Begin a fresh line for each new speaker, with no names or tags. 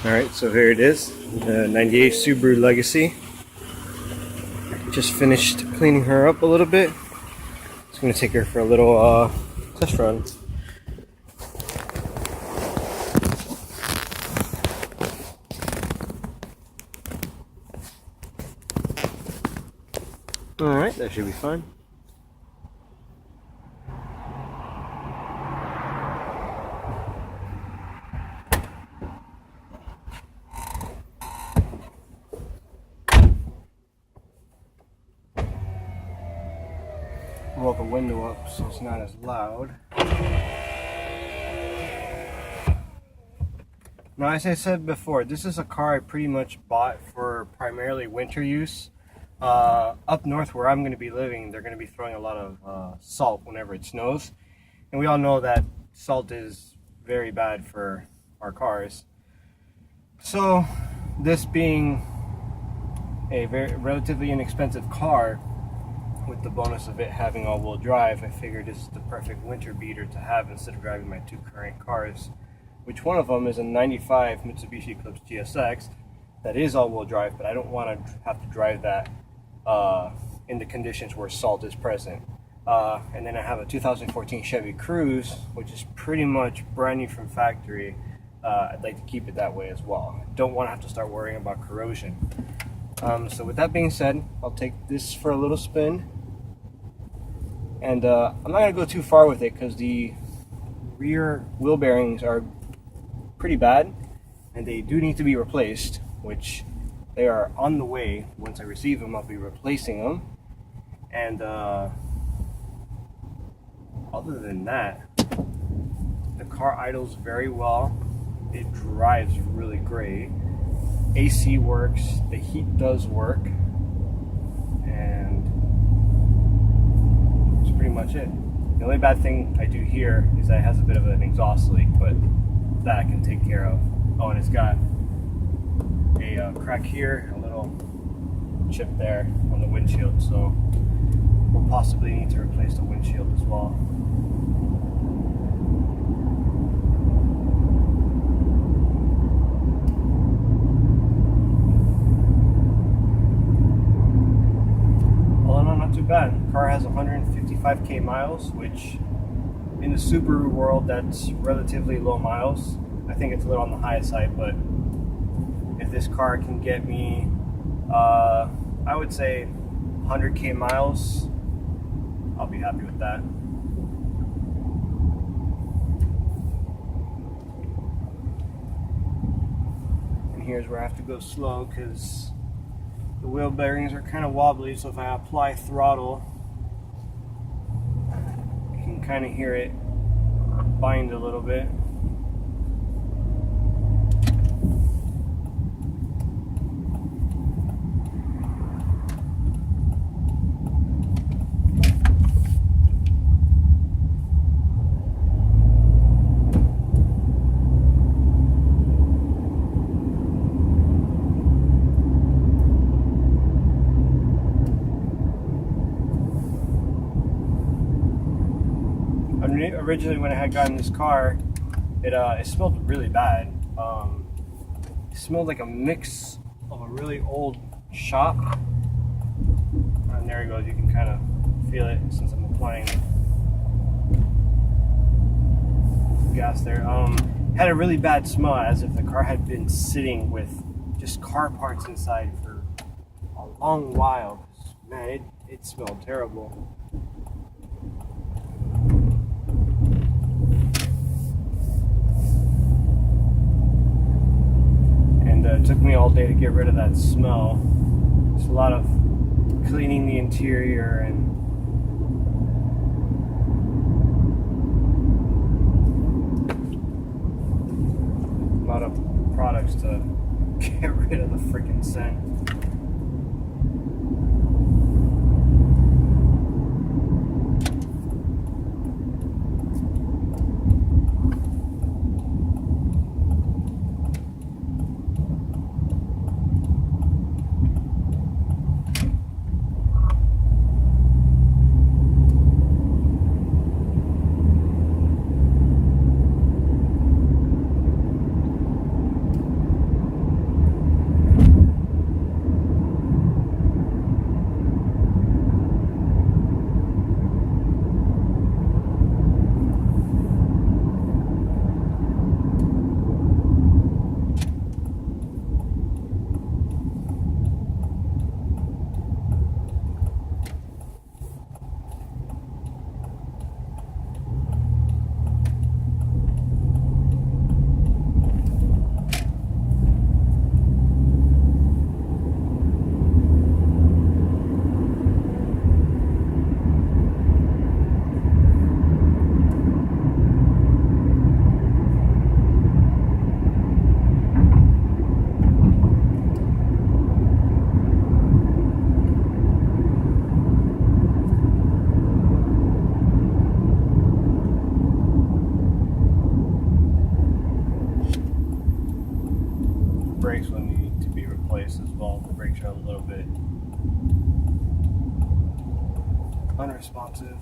Alright, so here it is, the 98 Subaru Legacy. Just finished cleaning her up a little bit. Just going to take her for a little test run. Alright, that should be fine. Roll the window up so it's not as loud. Now, as I said before, this is a car I pretty much bought for primarily winter use. Up north where I'm going to be living, they're going to be throwing a lot of salt whenever it snows. And we all know that salt is very bad for our cars. So, this being a very relatively inexpensive car, with the bonus of it having all-wheel drive, I figured this is the perfect winter beater to have instead of driving my two current cars, which one of them is a 95 Mitsubishi Eclipse GSX that is all-wheel drive, but I don't want to have to drive that in the conditions where salt is present. And then I have a 2014 Chevy Cruze, which is pretty much brand new from factory. I'd like to keep it that way as well. I don't want to have to start worrying about corrosion. So with that being said, I'll take this for a little spin. And I'm not going to go too far with it because the rear wheel bearings are pretty bad and they do need to be replaced, which they are on the way. Once I receive them, I'll be replacing them. And other than that, the car idles very well. It drives really great. AC works, the heat does work, and that's pretty much it. The only bad thing I do here is that it has a bit of an exhaust leak, but that I can take care of. Oh, and it's got a crack here, a little chip there on the windshield, so we'll possibly need to replace the windshield as well. Not too bad. The car has 155k miles, which in the Subaru world, that's relatively low miles. I think it's a little on the high side, but if this car can get me, I would say 100k miles, I'll be happy with that. And here's where I have to go slow because the wheel bearings are kind of wobbly, so if I apply throttle, you can kind of hear it bind a little bit. Originally, when I had gotten this car, it smelled really bad. It smelled like a mix of a really old shop. And there it goes. You can kind of feel it since I'm applying gas there. Had a really bad smell, as if the car had been sitting with just car parts inside for a long while. Man, it smelled terrible. It took me all day to get rid of that smell. It's a lot of cleaning the interior and a lot of products to get rid of the freaking scent. brakes will need to be replaced as well. The brakes are a little bit unresponsive.